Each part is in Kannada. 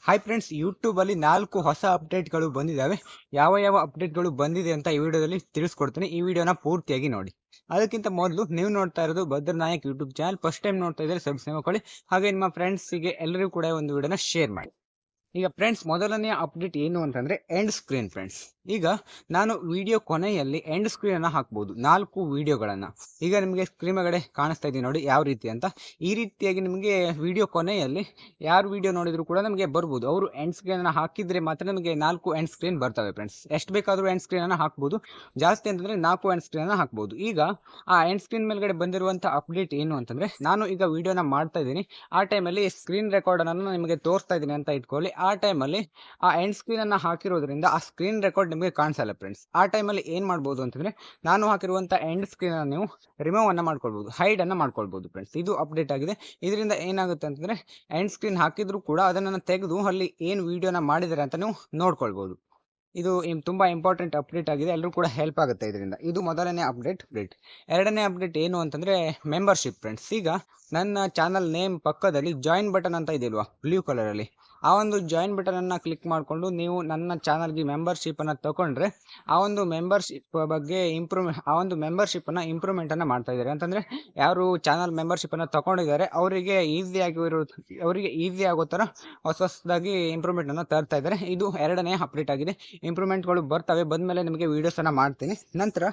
ಹಾಯ್ ಫ್ರೆಂಡ್ಸ್, ಯೂಟ್ಯೂಬಲ್ಲಿ 4 ಹೊಸ ಅಪ್ಡೇಟ್ಗಳು ಬಂದಿದ್ದಾವೆ. ಯಾವ ಅಪ್ಡೇಟ್ಗಳು ಬಂದಿದೆ ಅಂತ ಈ ವಿಡಿಯೋದಲ್ಲಿ ತಿಳಿಸ್ಕೊಡ್ತೀನಿ. ಈ ವಿಡಿಯೋನ ಪೂರ್ತಿಯಾಗಿ ನೋಡಿ. ಅದಕ್ಕಿಂತ ಮೊದಲು ನೀವು ನೋಡ್ತಾ ಇರೋದು Bhadra Nayak YouTube channel. First time ನೋಡ್ತಾ ಇದ್ದರೆ ಸಬ್ಸ್ಕ್ರೈಬ್ ಮಾಡ್ಕೊಳ್ಳಿ. ಹಾಗೆ ನಿಮ್ಮ ಫ್ರೆಂಡ್ಸಿಗೆ ಎಲ್ಲರಿಗೂ ಕೂಡ ಒಂದು ವಿಡಿಯೋನ ಶೇರ್ ಮಾಡಿ. ಈಗ ಫ್ರೆಂಡ್ಸ್, ಮೊದಲನೆಯ ಅಪ್ಡೇಟ್ ಏನು ಅಂತಂದ್ರೆ ಎಂಡ್ ಸ್ಕ್ರೀನ್. ಫ್ರೆಂಡ್ಸ್, ಈಗ ನಾನು ವಿಡಿಯೋ ಕೊನೆಯಲ್ಲಿ ಎಂಡ್ ಸ್ಕ್ರೀನ್ ಅನ್ನ ಹಾಕ್ಬಹುದು, 4 ವಿಡಿಯೋಗಳನ್ನ. ಈಗ ನಿಮಗೆ ಸ್ಕ್ರೀನ್ ಮೇಲೆ ಕಾಣಿಸ್ತಾ ಇದೆ ನೋಡಿ ಯಾವ ರೀತಿ ಅಂತ. ಈ ರೀತಿಯಾಗಿ ನಿಮಗೆ ವಿಡಿಯೋ ಕೊನೆಯಲ್ಲಿ ಯಾರು ವಿಡಿಯೋ ನೋಡಿದ್ರು ಕೂಡ ನಮಗೆ ಬರ್ಬೋದು. ಅವರು ಎಂಡ್ ಸ್ಕ್ರೀನ್ ಅನ್ನ ಹಾಕಿದ್ರೆ ಮಾತ್ರ ನಮಗೆ 4 ಎಂಡ್ ಸ್ಕ್ರೀನ್ ಬರ್ತವೆ. ಫ್ರೆಂಡ್ಸ್, ಎಷ್ಟು ಬೇಕಾದ್ರೂ ಎಂಡ್ ಸ್ಕ್ರೀನ್ ಅನ್ನ ಹಾಕ್ಬಹುದು. ಜಾಸ್ತಿ ಅಂತಂದ್ರೆ 4 ಎಂಡ್ ಸ್ಕ್ರೀನ್ ಅನ್ನ ಹಾಕ್ಬಹುದು. ಈಗ ಆ ಎಂಡ್ ಸ್ಕ್ರೀನ್ ಮೇಲ್ಗಡೆ ಬಂದಿರುವಂತ ಅಪ್ಡೇಟ್ ಏನು ಅಂತಂದ್ರೆ, ನಾನು ಈಗ ವಿಡಿಯೋನ ಮಾಡ್ತಾ ಇದ್ದೀನಿ, ಆ ಟೈಮಲ್ಲಿ ಸ್ಕ್ರೀನ್ ರೆಕಾರ್ಡ್ ಅನ್ನು ನಿಮಗೆ ತೋರಿಸ್ತಾ ಇದ್ದೀನಿ ಅಂತ ಇಟ್ಕೊಳ್ಳಿ. ಆ ಟೈಮಲ್ಲಿ ಆ ಎಂಡ್ ಸ್ಕ್ರೀನ್ ಅನ್ನ ಹಾಕಿರೋದ್ರಿಂದ ಆ ಸ್ಕ್ರೀನ್ ರೆಕಾರ್ಡ್ ನಿಮಗೆ ಕಾಣಿಸಲ್ಲ. ಫ್ರೆಂಡ್ಸ್, ಆ ಟೈಮಲ್ಲಿ ಏನ್ ಮಾಡ್ಬೋದು ಅಂತಂದ್ರೆ, ನಾನು ಹಾಕಿರುವಂತ ಎಂಡ್ ಸ್ಕ್ರೀನ್ ಅನ್ನು ನೀವು ರಿಮೂವ್ ಅನ್ನ ಮಾಡ್ಕೊಳ್ಬಹುದು, ಹೈಡ್ ಅನ್ನ ಮಾಡ್ಕೊಳ್ಬಹುದು. ಫ್ರೆಂಡ್ಸ್, ಇದು ಅಪ್ಡೇಟ್ ಆಗಿದೆ. ಇದರಿಂದ ಏನಾಗುತ್ತೆ ಅಂತಂದ್ರೆ, ಎಂಡ್ ಸ್ಕ್ರೀನ್ ಹಾಕಿದ್ರು ಕೂಡ ಅದನ್ನ ತೆಗೆದು ಅಲ್ಲಿ ಏನ್ ವಿಡಿಯೋನ ಮಾಡಿದ್ದಾರೆ ಅಂತ ನೀವು ನೋಡ್ಕೊಳ್ಬಹುದು. ಇದು ತುಂಬಾ ಇಂಪಾರ್ಟೆಂಟ್ ಅಪ್ಡೇಟ್ ಆಗಿದೆ. ಎಲ್ಲರೂ ಕೂಡ ಹೆಲ್ಪ್ ಆಗುತ್ತೆ ಇದರಿಂದ. ಇದು ಮೊದಲನೇ ಅಪ್ಡೇಟ್. ಎರಡನೇ ಅಪ್ಡೇಟ್ ಏನು ಅಂತಂದ್ರೆ ಮೆಂಬರ್ಶಿಪ್. ಫ್ರೆಂಡ್ಸ್, ಈಗ ನನ್ನ ಚಾನಲ್ ನೇಮ್ ಪಕ್ಕದಲ್ಲಿ ಜಾಯಿನ್ ಬಟನ್ ಅಂತ ಇದೆಯಲ್ವಾ, ಬ್ಲೂ ಕಲರ್ ಅಲ್ಲಿ, ಆ ಒಂದು ಜಾಯಿನ್ ಬಟನ್ ಅನ್ನ ಕ್ಲಿಕ್ ಮಾಡಿಕೊಂಡು ನೀವು ನನ್ನ ಚಾನಲ್ಗೆ ಮೆಂಬರ್ಶಿಪ್ ಅನ್ನ ತಗೊಂಡ್ರೆ ಆ ಒಂದು ಮೆಂಬರ್ಶಿಪ್ ಬಗ್ಗೆ ಮೆಂಬರ್ಶಿಪ್ ಅನ್ನ ಇಂಪ್ರೂವ್ಮೆಂಟ್ ಅನ್ನ ಮಾಡ್ತಾ ಇದ್ದಾರೆ. ಅಂತಂದ್ರೆ ಯಾರು ಚಾನಲ್ ಮೆಂಬರ್ಶಿಪ್ ಅನ್ನ ತಗೊಂಡಿದ್ದಾರೆ ಅವರಿಗೆ ಈಸಿ ಆಗೋ ತರ ಹೊಸದಾಗಿ ಇಂಪ್ರೂವ್ಮೆಂಟ್ ಅನ್ನ ತರ್ತಾ ಇದ್ದಾರೆ. ಇದು ಎರಡನೇ ಅಪ್ಡೇಟ್ ಆಗಿದೆ. ಇಂಪ್ರೂವ್ಮೆಂಟ್ಗಳು ಬರ್ತವೆ, ಬಂದ್ಮೇಲೆ ನಿಮಗೆ ವಿಡಿಯೋಸ್ ಅನ್ನ ಮಾಡ್ತೀನಿ. ನಂತರ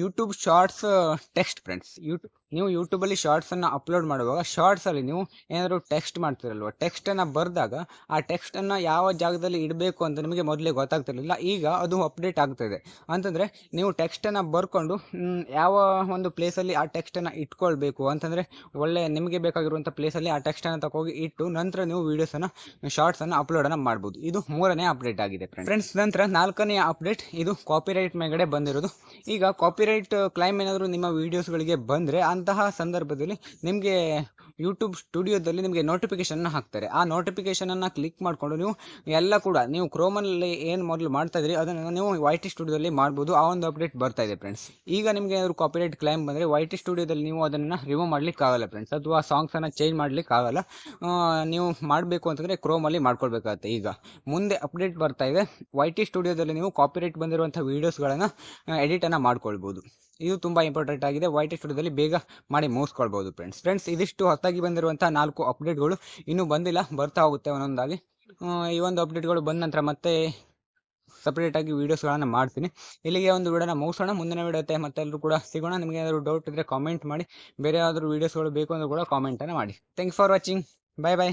ಯೂಟ್ಯೂಬ್ ಶಾರ್ಟ್ಸ್ ಟೆಕ್ಸ್ಟ್. ಫ್ರೆಂಡ್ಸ್, ನೀವು ಯೂಟ್ಯೂಬ್ ಅಲ್ಲಿ ಶಾರ್ಟ್ಸ್ ಅನ್ನ ಅಪ್ಲೋಡ್ ಮಾಡುವಾಗ ಶಾರ್ಟ್ಸ್ ಅಲ್ಲಿ ನೀವು ಏನಾದ್ರು ಟೆಕ್ಸ್ಟ್ ಮಾಡ್ತಿರಲ್ವ, ಟೆಕ್ಸ್ಟ್ ಅನ್ನ ಬರ್ದಾಗ ಆ ಟೆಕ್ಸ್ಟ್ ಅನ್ನ ಯಾವ ಜಾಗದಲ್ಲಿ ಇಡಬೇಕು ಅಂತ ನಿಮಗೆ ಮೊದಲೇ ಗೊತ್ತಾಗ್ತಿರ್ಲಿಲ್ಲ. ಈಗ ಅದು ಅಪ್ಡೇಟ್ ಆಗ್ತಿದೆ. ಅಂತಂದ್ರೆ ನೀವು ಟೆಕ್ಸ್ಟ್ ಅನ್ನ ಬರ್ಕೊಂಡು ಯಾವ ಒಂದು ಪ್ಲೇಸ್ ಅಲ್ಲಿ ಆ ಟೆಕ್ಸ್ಟ್ ಅನ್ನ ಇಟ್ಕೊಳ್ಬೇಕು ಅಂತಂದ್ರೆ, ಒಳ್ಳೆ ನಿಮಗೆ ಬೇಕಾಗಿರುವಂತ ಪ್ಲೇಸ್ ಅಲ್ಲಿ ಆ ಟೆಕ್ಸ್ಟ್ ಅನ್ನ ತಗೋಗಿ ಇಟ್ಟು ನಂತರ ನೀವು ವಿಡಿಯೋಸ್ ಅನ್ನ ಶಾರ್ಟ್ಸ್ ಅನ್ನ ಅಪ್ಲೋಡ್ ಅನ್ನ ಮಾಡಬಹುದು. ಇದು ಮೂರನೇ ಅಪ್ಡೇಟ್ ಆಗಿದೆ. ಫ್ರೆಂಡ್ಸ್, ನಂತರ ನಾಲ್ಕನೇ ಅಪ್ಡೇಟ್, ಇದು ಕಾಪಿರೈಟ್ ಮೇಲ್ಗಡೆ ಬಂದಿರೋದು. ಈಗ ಕಾಪಿರೈಟ್ ಕ್ಲೈಮ್ ಏನಾದರೂ ನಿಮ್ಮ ವಿಡಿಯೋಸ್ಗಳಿಗೆ ಬಂದರೆ ಅಂತಹ ಸಂದರ್ಭದಲ್ಲಿ ನಿಮಗೆ ಯೂಟ್ಯೂಬ್ ಸ್ಟುಡಿಯೋದಲ್ಲಿ ನಿಮಗೆ ನೋಟಿಫಿಕೇಶನ್ ಹಾಕ್ತಾರೆ. ಆ ನೋಟಿಫಿಕೇಶನ್ ಅನ್ನ ಕ್ಲಿಕ್ ಮಾಡಿಕೊಂಡು ನೀವು ಎಲ್ಲ ಕೂಡ ನೀವು ಕ್ರೋಮಲ್ಲಿ ಏನು ಮೊದಲು ಮಾಡ್ತಾ ಇದ್ರಿ ಅದನ್ನು ನೀವು YT ಸ್ಟುಡಿಯೋದಲ್ಲಿ ಮಾಡ್ಬೋದು. ಆ ಒಂದು ಅಪ್ಡೇಟ್ ಬರ್ತಾ ಇದೆ. ಫ್ರೆಂಡ್ಸ್, ಈಗ ನಿಮಗೆ ಏನಾದರೂ ಕಾಪಿರೈಟ್ ಕ್ಲೈಮ್ ಬಂದರೆ YT ಸ್ಟುಡಿಯೋದಲ್ಲಿ ನೀವು ಅದನ್ನು ರಿಮೂವ್ ಮಾಡ್ಲಿಕ್ಕೆ ಆಗಲ್ಲ. ಫ್ರೆಂಡ್ಸ್, ಅಥವಾ ಸಾಂಗ್ಸ್ ಅನ್ನ ಚೇಂಜ್ ಮಾಡ್ಲಿಕ್ಕೆ ಆಗಲ್ಲ. ನೀವು ಮಾಡಬೇಕು ಅಂತಂದ್ರೆ ಕ್ರೋಮಲ್ಲಿ ಮಾಡ್ಕೊಳ್ಬೇಕಾಗತ್ತೆ. ಈಗ ಮುಂದೆ ಅಪ್ಡೇಟ್ ಬರ್ತಾ ಇದೆ, YT ಸ್ಟುಡಿಯೋದಲ್ಲಿ ನೀವು ಕಾಪಿರೈಟ್ ಬಂದಿರುವಂತಹ ವಿಡಿಯೋಸ್ಗಳನ್ನು ಎಡಿಟ್ ಅನ್ನ ಮಾಡ್ಕೊಳ್ಬಹುದು. ಇದು ತುಂಬಾ ಇಂಪಾರ್ಟೆಂಟ್ ಆಗಿದೆ. YT ಸ್ಟುಡಿಯೋದಲ್ಲಿ ಬೇಗ ಮಾಡಿ ಮುಗಿಸ್ಕೊಳ್ಬಹುದು. ಫ್ರೆಂಡ್ಸ್, ಇದಿಷ್ಟು ಹೊಸದಾಗಿ ಬಂದಿರುವಂತಹ 4 ಅಪ್ಡೇಟ್ಗಳು. ಇನ್ನೂ ಬಂದಿಲ್ಲ, ಬರ್ತಾ ಹೋಗುತ್ತೆ ಒಂದೊಂದಾಗಿ. ಈ ಒಂದು ಅಪ್ಡೇಟ್ಗಳು ಬಂದ ನಂತರ ಮತ್ತೆ ಸಪ್ರೇಟ್ ಆಗಿ ವಿಡಿಯೋಸ್ಗಳನ್ನು ಮಾಡ್ತೀನಿ. ಇಲ್ಲಿಗೆ ಒಂದು ವಿಡಿಯೋನ ಮುಗಿಸೋಣ. ಮುಂದಿನ ವಿಡಿಯೋ ಮತ್ತೆ ಎಲ್ಲರೂ ಕೂಡ ಸಿಗೋಣ. ನಿಮಗೆ ಏನಾದರೂ ಡೌಟ್ ಇದ್ರೆ ಕಾಮೆಂಟ್ ಮಾಡಿ. ಬೇರೆ ಯಾವ್ದಾದ್ರು ವಿಡಿಯೋಸ್ಗಳು ಬೇಕು ಅಂದ್ರೂ ಕೂಡ ಕಾಮೆಂಟ್ ಅನ್ನ ಮಾಡಿ. Thanks for watching. ಬೈ.